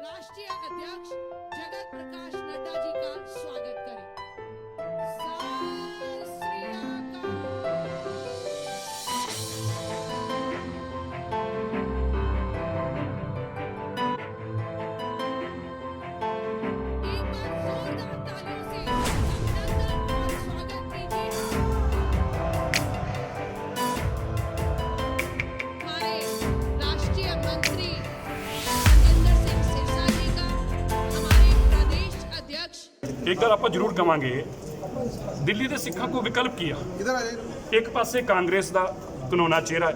राष्ट्रीय अध्यक्ष जगत प्रकाश नड्डा जी का स्वागत करें। सत श्री अकाल। एक बार जोरदार तालियों से अभिनंदन और स्वागत कीजिए हमारे राष्ट्रीय मंत्री एक गल ਆਪਾਂ ਜ਼ਰੂਰ ਕਵਾਂਗੇ, ਦਿੱਲੀ ਦੇ ਸਿੱਖਾਂ ਕੋ ਵਿਕਲਪ ਕੀ ਆ। ਇੱਕ ਪਾਸੇ ਕਾਂਗਰਸ ਦਾ ਕਾਨੂੰਨਾ ਚਿਹਰਾ ਹੈ,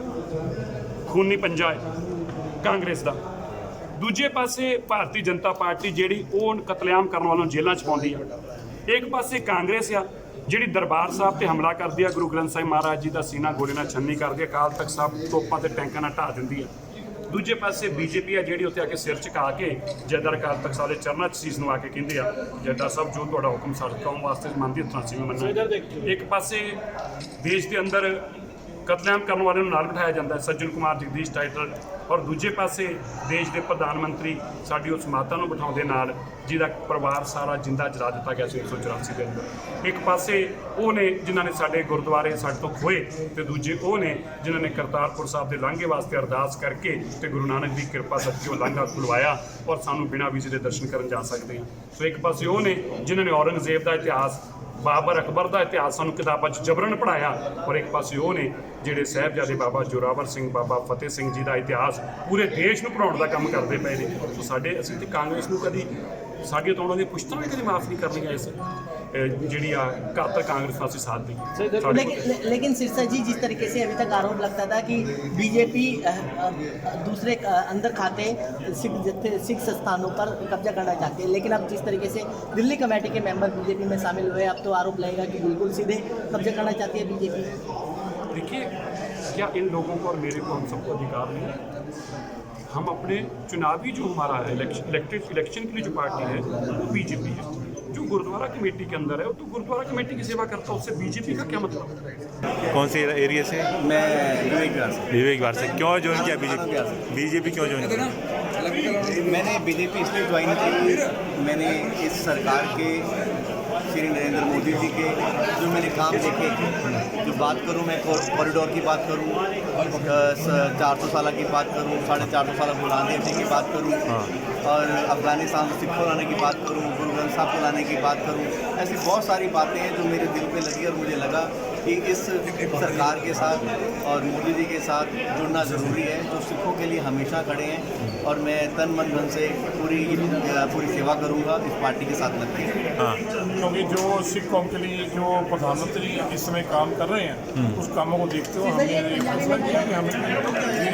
ਖੂਨੀ ਪੰਜਾ ਹੈ ਕਾਂਗਰਸ ਦਾ, ਦੂਜੇ ਪਾਸੇ ਭਾਰਤੀ ਜਨਤਾ ਪਾਰਟੀ ਜਿਹੜੀ ਉਹ ਕਤਲੇਆਮ ਕਰਨ ਵਾਲੋਂ ਜੇਲ੍ਹਾਂ 'ਚ ਪਾਉਂਦੀ ਆ। ਇੱਕ ਪਾਸੇ ਕਾਂਗਰਸ ਆ ਜਿਹੜੀ ਦਰਬਾਰ ਸਾਹਿਬ ਤੇ ਹਮਲਾ ਕਰਦੀ ਆ, ਗੁਰੂ ਗ੍ਰੰਥ ਸਾਹਿਬ ਮਹਾਰਾਜ ਜੀ ਦਾ ਸੀਨਾ ਗੋਲੀ ਨਾਲ ਛੰਨੀ ਕਰਦੀ ਆ, ਅਕਾਲ ਤਖਤ ਸਾਹਿਬ ਤੋਪਾਂ ਤੇ ਟੈਂਕਾਂ ਨਾਲ ਢਾਹ ਦਿੰਦੀ ਆ। ਦੂਜੇ ਪਾਸੇ ਬੀਜੇਪੀ ਆ ਜਿਹੜੀ ਉੱਥੇ ਆ ਕੇ ਸਿਰ ਝੁਕਾ ਕੇ ਜੈਦਾਰ ਅਕਾਲ ਤਖਤ ਸਾਹਿਬ ਦੇ ਚਰਨਾਂ 'ਚ ਸੀਸ ਨਵਾ ਕੇ ਕਹਿੰਦੇ ਆ, ਜੈਦਾਰ ਸਾਹਿਬ ਜੋ ਤੁਹਾਡਾ ਹੁਕਮ ਸਾਡੀ ਕੌਮ ਵਾਸਤੇ ਮੰਨਦੀ ਹੱਥਾਂ ਸੀ ਮੰਨਣਾ। ਇੱਕ ਪਾਸੇ ਦੇਸ਼ ਦੇ ਅੰਦਰ ਕਤਲੇਆਮ ਕਰਨ ਵਾਲਿਆਂ ਨੂੰ ਨਾਲ ਬਿਠਾਇਆ ਜਾਂਦਾ ਹੈ, ਸੱਜਣ ਕੁਮਾਰ ਜਗਦੀਸ਼ ਟਾਈਟਲ, ਔਰ ਦੂਜੇ ਪਾਸੇ ਦੇਸ਼ ਦੇ ਪ੍ਰਧਾਨ ਮੰਤਰੀ ਸਾਡੀ ਉਸ ਮਾਤਾ ਨੂੰ ਬਿਠਾਉਂਦੇ ਨਾਲ ਜਿਹਦਾ ਪਰਿਵਾਰ ਸਾਰਾ ਜਿੰਦਾ ਜਲਾ ਦਿੱਤਾ ਗਿਆ ਸੀ 1984 ਦੇ ਅੰਦਰ। ਇੱਕ ਪਾਸੇ ਉਹ ਨੇ ਜਿਨ੍ਹਾਂ ਨੇ ਸਾਡੇ ਗੁਰਦੁਆਰੇ ਸਾਡੇ ਤੋਂ ਖੋਏ, ਤੇ ਦੂਜੇ ਉਹ ਨੇ ਜਿਨ੍ਹਾਂ ਨੇ ਕਰਤਾਰਪੁਰ ਸਾਹਿਬ ਦੇ ਲਾਂਘੇ ਵਾਸਤੇ ਅਰਦਾਸ ਕਰਕੇ ਤੇ ਗੁਰੂ ਨਾਨਕ ਦੀ ਕਿਰਪਾ ਸਦਕੇ ਉਹ ਲਾਂਘਾ ਖੁਲਵਾਇਆ ਔਰ ਸਾਨੂੰ ਬਿਨਾਂ ਵੀਜ਼ੇ ਦੇ ਦਰਸ਼ਨ ਕਰਨ ਜਾ ਸਕਦੇ ਹਾਂ। ਸੋ ਇੱਕ ਪਾਸੇ ਉਹ ਨੇ ਜਿਨ੍ਹਾਂ ਨੇ ਔਰੰਗਜ਼ੇਬ ਦਾ ਇਤਿਹਾਸ, ਬਾਬਰ ਅਕਬਰ ਦਾ ਇਤਿਹਾਸ ਸਾਨੂੰ ਕਿਤਾਬਾਂ 'ਚ ਜਬਰਨ ਪੜ੍ਹਾਇਆ, ਔਰ ਇੱਕ ਪਾਸੇ ਉਹ ਨੇ ਜਿਹੜੇ ਸਾਹਿਬਜ਼ਾਦੇ ਬਾਬਾ ਜ਼ੋਰਾਵਰ ਸਿੰਘ, ਬਾਬਾ ਫਤਿਹ ਸਿੰਘ ਜੀ ਦਾ ਇਤਿਹਾਸ ਪੂਰੇ ਦੇਸ਼ ਨੂੰ ਪੜ੍ਹਾਉਣ ਦਾ ਕੰਮ ਕਰਦੇ ਪਏ ਨੇ। ਸੋ ਅਸੀਂ ਤੇ ਕਾਂਗਰਸ ਨੂੰ ਕਦੀ ਸਾਡੀਆਂ ਤੋਂ ਉਹਨਾਂ ਦੀਆਂ ਪੁਸ਼ਤਾਂ ਵੀ ਕਦੀ ਮਾਫ ਨਹੀਂ ਕਰਨੀਆਂ ਇਸ ਜਿਹੜੀ ਆ ਘਾਤਕ ਕਾंग्रेस का साथ दी। लेकिन सिरसा जी, जिस तरीके से अभी तक आरोप लगता था कि बीजेपी दूसरे अंदर खाते सिख स्थानों पर कब्जा करना चाहती है, लेकिन अब जिस तरीके से दिल्ली कमेटी के मेंबर बीजेपी में शामिल हुए, अब तो आरोप लगेगा कि बिल्कुल सीधे कब्जा करना चाहती है बीजेपी। देखिए, क्या इन लोगों को और मेरे को हम सबको अधिकार नहीं है? हम अपने चुनावी जो हमारा इलेक्शन के लिए जो पार्टी है वो बीजेपी है। जो गुरुद्वारा कमेटी के अंदर है वो तो गुरुद्वारा कमेटी की सेवा करता है, उससे बीजेपी का क्या मतलब? कौन से एरिया से? मैं विवेक विहार से। क्यों ज्वाइन किया बीजेपी क्यों ज्वाइन किया? मैंने बीजेपी इसलिए ज्वाइन की, मैंने इस सरकार के श्री नरेंद्र मोदी जी के जो मैंने काम देखे, जो बात करूं मैं कॉरिडोर की बात करूं, 400 साल की बात करूं, 450 साल गुलाम देव जी की बात करूं, और अफगानिस्तान से सिख को लाने की बात करूं, गुरु ग्रंथ साहब को लाने की बात करूं, ऐसी बहुत सारी बातें हैं जो मेरे दिल पे लगी और मुझे लगा कि इस सरकार के साथ और मोदी जी के साथ जुड़ना ज़रूरी है, जो सिखों के लिए हमेशा खड़े हैं, और मैं तन मन धन से पूरी सेवा करूंगा इस पार्टी के साथ लग के। क्योंकि जो सिख कौम के लिए जो प्रधानमंत्री इस समय काम कर रहे हैं, उस कामों को देखते हुए हमने ये फैसला किया कि हमें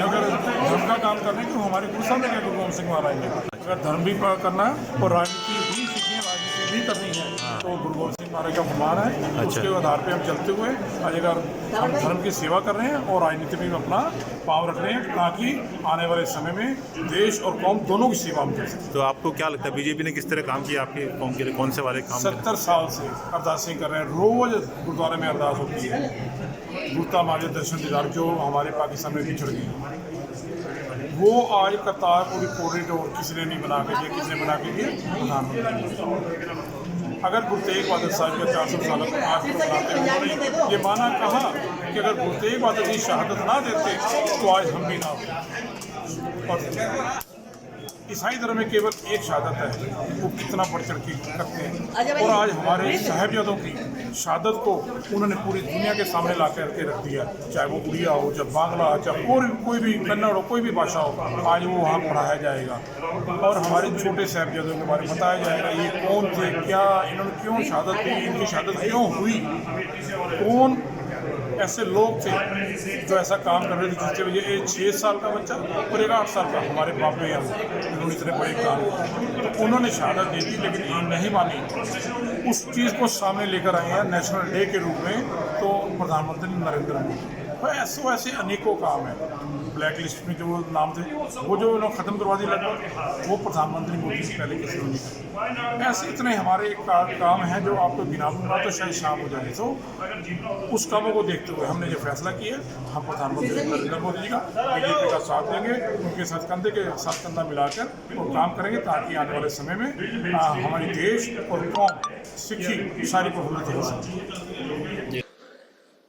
अगर धर्म का काम करना है तो हमारे गुरु साहब ने क्या, गुरु गोबिंद सिंह महाराज ने, अगर धर्म भी करना है और राजनीति भी सीखनी है, राजनीति भी करनी है, तो गुरु गोबिंद सिंह महाराज का फरमान है, उसके आधार पर हम चलते हुए अगर हम धर्म की सेवा कर रहे हैं और राजनीति में अपना पाँव रख रहे हैं, ताकि आने वाले समय में देश और कौम दोनों की सेवा हम कर सकें। तो आपको क्या लगता है बीजेपी ने किस तरह काम किया आपकी कौम के लिए? कौन से वाले काम? 70 साल से अरदासें कर रहे हैं, रोज गुरुद्वारे में अरदास होती है, गुरुता मार्ग दर्शन दीदार जो हमारे पाकिस्तान में बिछड़ गई, वो आज करतारपुर कॉरिडोर किसी ने नहीं बना के दिया, किसी ने बना के दिया? प्रधानमंत्री। अगर गुरु तेग बहादुर साहब का 400 साल आज बनाते उन्होंने ये माना कहा कि अगर गुरु तेग बहादुर जी शहादत ना देते तो आज हम भी ना होते। और ईसाई धर्म में केवल एक शहादत है, वो कितना बढ़ चढ़ के करते हैं, और आज हमारे साहिबजादों की शहादत को उन्होंने पूरी दुनिया के सामने ला करके रख दिया, चाहे वो उड़िया हो, चाहे बांग्ला, चाहे कोई भी कन्नड़ हो, कोई भी भाषा हो, आज वो वहाँ पढ़ाया जाएगा, और हमारे छोटे साहिबजादों के बारे में बताया जाएगा, ये कौन थे, क्या इन्होंने क्यों शहादत दी, इनकी शहादत क्यों हुई, कौन ऐसे लोग थे जो ऐसा काम कर रहे थे, जिसके वजह 6 साल का बच्चा और 8 साल का हमारे बाप हैं, उन्होंने इतने बड़े काम किए, तो उन्होंने शहादत दे दी, लेकिन ये नहीं मानी, उस चीज़ को सामने लेकर आए हैं नेशनल डे के रूप में, तो प्रधानमंत्री नरेंद्र मोदी। तो ऐसे अनेकों काम हैं। ब्लैक लिस्ट में जो नाम थे वो जो उन्होंने ख़त्म करवा दी लगभग, वो प्रधानमंत्री मोदी से पहले किसी ने नहीं किया। ऐसे इतने हमारे काम हैं जो आपको गिना दूंगा तो शायद शाम हो जाए। तो उस कामों को देखते हुए हमने जो फैसला किया, हम प्रधानमंत्री नरेंद्र मोदी जी का बीजेपी का साथ देंगे, उनके साथ कंधे के साथ कंधा मिलाकर और काम करेंगे ताकि आने वाले समय में हमारी देश और कौम सिक्खी सारी प्रफुल्लित हो सके।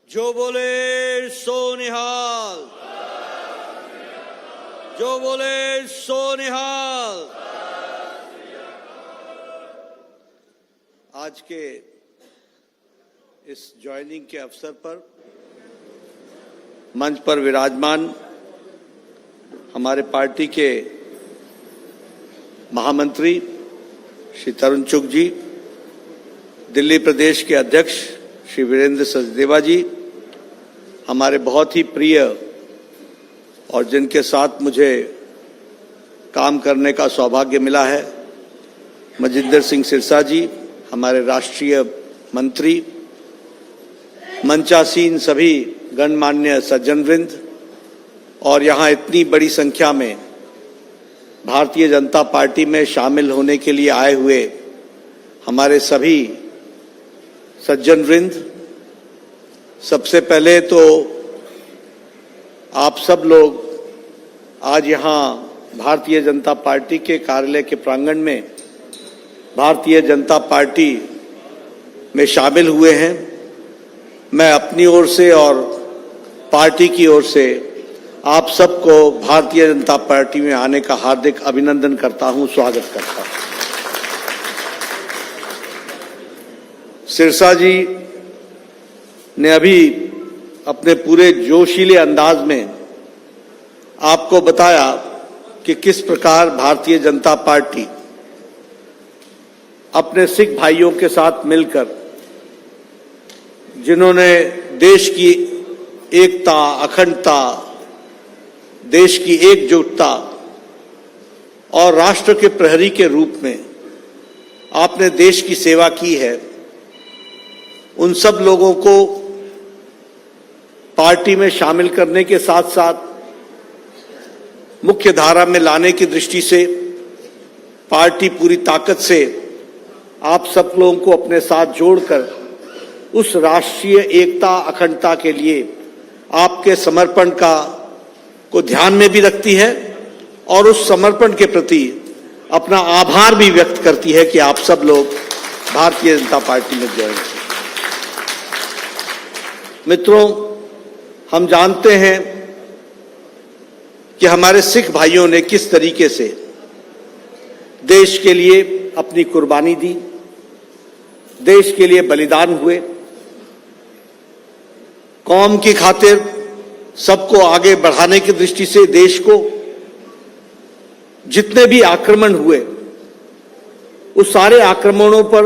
जो बोले सो निहाल, जो बोले सो निहाल। आज के इस ज्वाइनिंग के अवसर पर मंच पर विराजमान हमारे पार्टी के महामंत्री श्री तरुण चुग जी, दिल्ली प्रदेश के अध्यक्ष श्री वीरेंद्र सचदेवा जी, हमारे बहुत ही प्रिय और जिनके साथ मुझे काम करने का सौभाग्य मिला है मजिंदर सिंह सिरसा जी, हमारे राष्ट्रीय मंत्री, मंचासीन सभी गणमान्य सज्जनवृंद और यहाँ इतनी बड़ी संख्या में भारतीय जनता पार्टी में शामिल होने के लिए आए हुए हमारे सभी सज्जनवृंद। सबसे पहले तो आप सब लोग आज यहाँ भारतीय जनता पार्टी के कार्यालय के प्रांगण में भारतीय जनता पार्टी में शामिल हुए हैं। मैं अपनी ओर से और पार्टी की ओर से आप सबको भारतीय जनता पार्टी में आने का हार्दिक अभिनंदन करता हूं, स्वागत करता हूं। सिरसा जी ने अभी अपने पूरे जोशीले अंदाज में आपको बताया कि किस प्रकार भारतीय जनता पार्टी अपने सिख भाइयों के साथ मिलकर, जिन्होंने देश की एकता, अखंडता, देश की एकजुटता और राष्ट्र के प्रहरी के रूप में आपने देश की सेवा की है, उन सब लोगों को पार्टी में शामिल करने के साथ साथ मुख्य धारा में लाने की दृष्टि से पार्टी पूरी ताकत से आप सब लोगों को अपने साथ जोड़कर उस राष्ट्रीय एकता, अखंडता के लिए आपके समर्पण को ध्यान में भी रखती है और उस समर्पण के प्रति अपना आभार भी व्यक्त करती है कि आप सब लोग भारतीय जनता पार्टी में ज्वाइन हैं। मित्रों, हम जानते हैं कि हमारे सिख भाइयों ने किस तरीके से देश के लिए अपनी कुर्बानी दी, देश के लिए बलिदान हुए, कौम की खातिर सबको आगे बढ़ाने की दृष्टि से देश को जितने भी आक्रमण हुए उस सारे आक्रमणों पर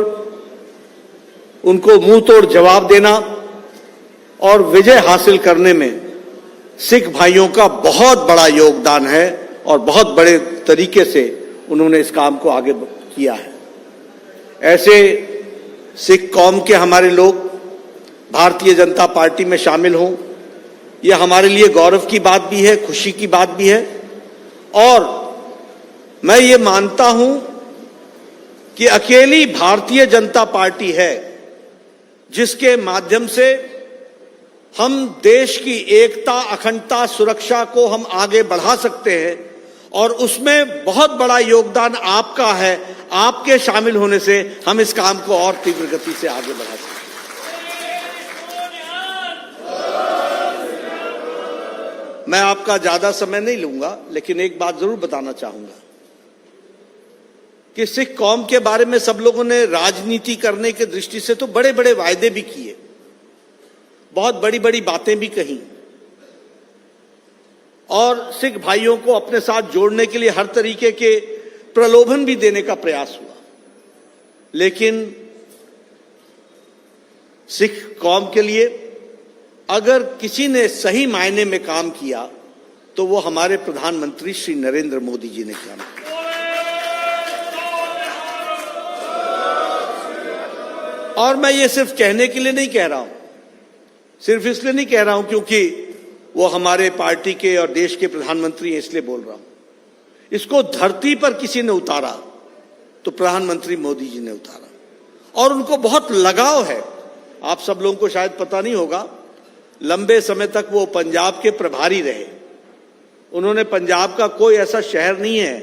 उनको मुंह तोड़ जवाब देना और विजय हासिल करने में सिख भाइयों का बहुत बड़ा योगदान है और बहुत बड़े तरीके से उन्होंने इस काम को आगे किया है। ऐसे सिख कौम के हमारे लोग भारतीय जनता पार्टी में शामिल हों, यह हमारे लिए गौरव की बात भी है, खुशी की बात भी है। और मैं ये मानता हूं कि अकेली भारतीय जनता पार्टी है जिसके माध्यम से हम देश की एकता, अखंडता, सुरक्षा को हम आगे बढ़ा सकते हैं और उसमें बहुत बड़ा योगदान आपका है। आपके शामिल होने से हम इस काम को और तीव्र गति से आगे बढ़ा सकते हैं। मैं आपका ज्यादा समय नहीं लूंगा, लेकिन एक बात जरूर बताना चाहूंगा कि सिख कौम के बारे में सब लोगों ने राजनीति करने की दृष्टि से तो बड़े बड़े वायदे भी किए, बहुत बड़ी बड़ी बातें भी कही और सिख भाइयों को अपने साथ जोड़ने के लिए हर तरीके के प्रलोभन भी देने का प्रयास हुआ। लेकिन सिख कौम के लिए अगर किसी ने सही मायने में काम किया तो वो हमारे प्रधानमंत्री श्री नरेंद्र मोदी जी ने काम किया। और मैं ये सिर्फ कहने के लिए नहीं कह रहा हूं, सिर्फ इसलिए नहीं कह रहा हूं क्योंकि वो हमारे पार्टी के और देश के प्रधानमंत्री हैं, इसलिए बोल रहा हूं। इसको धरती पर किसी ने उतारा तो प्रधानमंत्री मोदी जी ने उतारा, और उनको बहुत लगाव है। आप सब लोगों को शायद पता नहीं होगा, लंबे समय तक वो पंजाब के प्रभारी रहे। उन्होंने पंजाब का कोई ऐसा शहर नहीं है,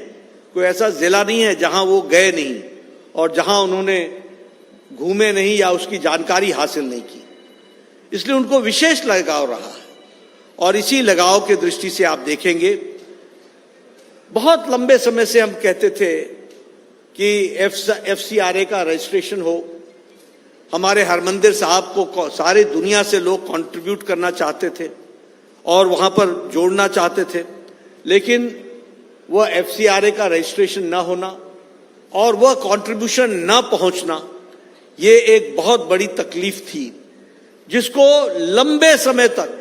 कोई ऐसा जिला नहीं है जहां वो गए नहीं और जहां उन्होंने घूमे नहीं या उसकी जानकारी हासिल नहीं की। इसलिए उनको विशेष लगाव रहा है, और इसी लगाव के दृष्टि से आप देखेंगे बहुत लंबे समय से हम कहते थे कि FCRA का रजिस्ट्रेशन हो। हमारे हरमंदिर साहब को सारी दुनिया से लोग कंट्रीब्यूट करना चाहते थे और वहां पर जोड़ना चाहते थे, लेकिन वह FCRA का रजिस्ट्रेशन न होना और वह कंट्रीब्यूशन न पहुंचना, ये एक बहुत बड़ी तकलीफ थी, जिसको लंबे समय तक,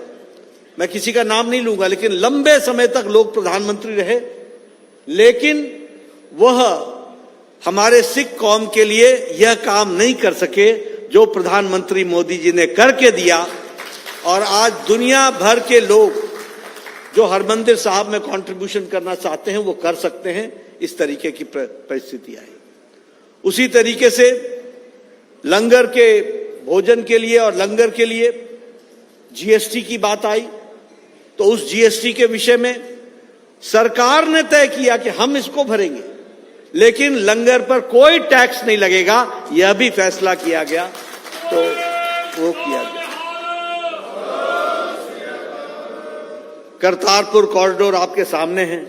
मैं किसी का नाम नहीं लूंगा, लेकिन लंबे समय तक लोग प्रधानमंत्री रहे, लेकिन वह हमारे सिख कौम के लिए यह काम नहीं कर सके जो प्रधानमंत्री मोदी जी ने करके दिया। और आज दुनिया भर के लोग जो हरमंदिर साहब में कंट्रीब्यूशन करना चाहते हैं वो कर सकते हैं। इस तरीके की परिस्थिति आई। उसी तरीके से लंगर के भोजन के लिए और लंगर के लिए GST की बात आई, तो उस GST के विषय में सरकार ने तय किया कि हम इसको भरेंगे, लेकिन लंगर पर कोई टैक्स नहीं लगेगा, यह भी फैसला किया गया, तो वो किया गया। करतारपुर कॉरिडोर आपके सामने है।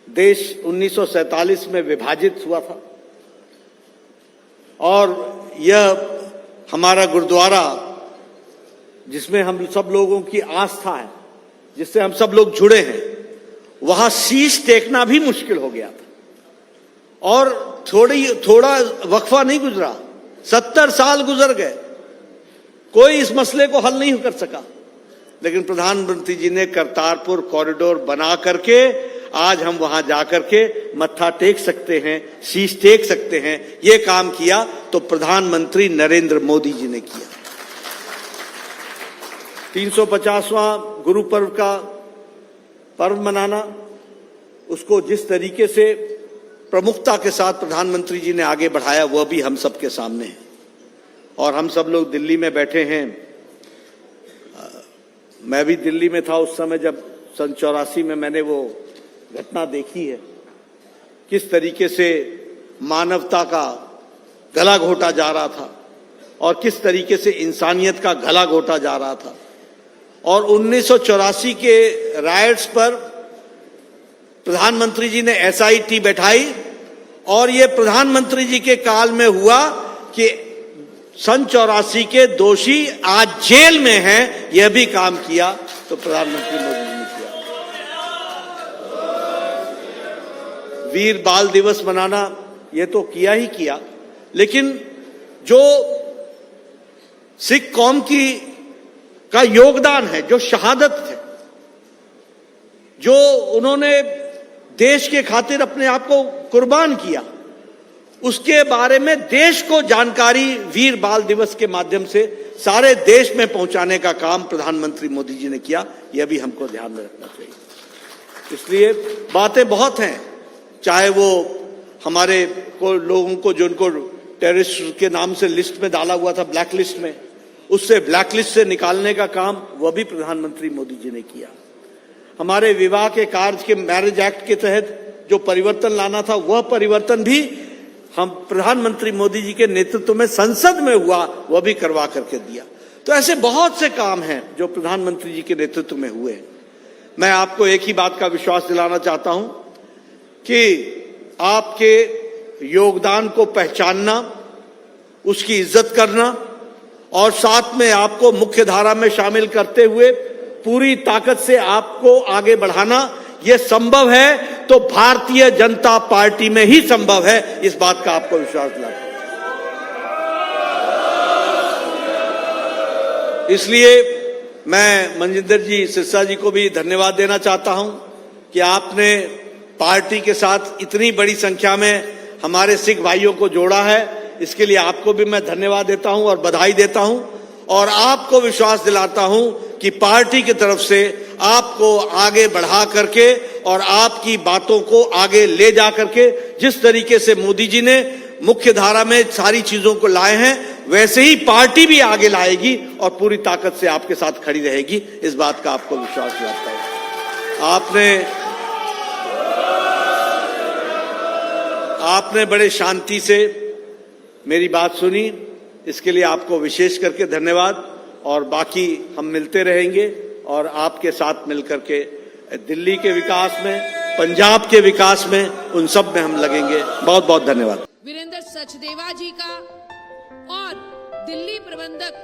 देश 1947 में विभाजित हुआ था और यह हमारा गुरुद्वारा, जिसमें हम सब लोगों की आस्था है, जिससे हम सब लोग जुड़े हैं, वहां शीश टेकना भी मुश्किल हो गया था। और थोड़ा वक्फा नहीं गुजरा, 70 साल गुजर गए, कोई इस मसले को हल नहीं कर सका। लेकिन प्रधानमंत्री जी ने करतारपुर कॉरिडोर बना करके आज हम वहां जाकर के मत्था टेक सकते हैं, शीश टेक सकते हैं। ये काम किया तो प्रधानमंत्री नरेंद्र मोदी जी ने किया। 350वां गुरु पर्व का पर्व मनाना, उसको जिस तरीके से प्रमुखता के साथ प्रधानमंत्री जी ने आगे बढ़ाया, वह भी हम सबके सामने है। और हम सब लोग दिल्ली में बैठे हैं। मैं भी दिल्ली में था उस समय जब सन 84 में मैंने वो घटना देखी है, किस तरीके से मानवता का गला घोटा जा रहा था और किस तरीके से इंसानियत का गला घोटा जा रहा था। और 1984 के राइट्स पर प्रधानमंत्री जी ने SIT बैठाई और ये प्रधानमंत्री जी के काल में हुआ कि सन 84 के दोषी आज जेल में हैं। यह भी काम किया तो प्रधानमंत्री मोदी जी ने किया। वीर बाल दिवस मनाना, यह तो किया ही किया, लेकिन जो सिख कौम का योगदान है, जो शहादत है, जो उन्होंने देश के खातिर अपने आप को कुर्बान किया, उसके बारे में देश को जानकारी वीर बाल दिवस के माध्यम से सारे देश में पहुंचाने का काम प्रधानमंत्री मोदी जी ने किया। यह भी हमको ध्यान में रखना चाहिए। इसलिए बातें बहुत हैं, चाहे वो हमारे को लोगों को जो उनको टेररिस्ट के नाम से लिस्ट में डाला हुआ था, ब्लैक लिस्ट में, उससे ब्लैक लिस्ट से निकालने का काम वह भी प्रधानमंत्री मोदी जी ने किया। हमारे विवाह के कार्य के मैरिज एक्ट के तहत जो परिवर्तन लाना था, वह परिवर्तन भी हम प्रधानमंत्री मोदी जी के नेतृत्व में संसद में हुआ, वह भी करवा करके दिया। तो ऐसे बहुत से काम हैं जो प्रधानमंत्री जी के नेतृत्व में हुए हैं। मैं आपको एक ही बात का विश्वास दिलाना चाहता हूं कि आपके योगदान को पहचानना, उसकी इज्जत करना और साथ में आपको मुख्य धारा में शामिल करते हुए पूरी ताकत से आपको आगे बढ़ाना, यह संभव है तो भारतीय जनता पार्टी में ही संभव है। इस बात का आपको विश्वास दिलाता हूं। इसलिए मैं मनजिंदर जी सिरसा जी को भी धन्यवाद देना चाहता हूं कि आपने पार्टी के साथ इतनी बड़ी संख्या में हमारे सिख भाइयों को जोड़ा है। इसके लिए आपको भी मैं धन्यवाद देता हूं और बधाई देता हूं और आपको विश्वास दिलाता हूं कि पार्टी की तरफ से आपको आगे बढ़ा करके और आपकी बातों को आगे ले जा करके, जिस तरीके से मोदी जी ने मुख्य धारा में सारी चीजों को लाए हैं, वैसे ही पार्टी भी आगे लाएगी और पूरी ताकत से आपके साथ खड़ी रहेगी। इस बात का आपको विश्वास दिलाता हूं। आपने बड़े शांति से मेरी बात सुनी, इसके लिए आपको विशेष करके धन्यवाद। और बाकी हम मिलते रहेंगे और आपके साथ मिलकर के दिल्ली के विकास में, पंजाब के विकास में, उन सब में हम लगेंगे। बहुत बहुत धन्यवाद। वीरेंद्र सचदेवा जी का और दिल्ली प्रबंधक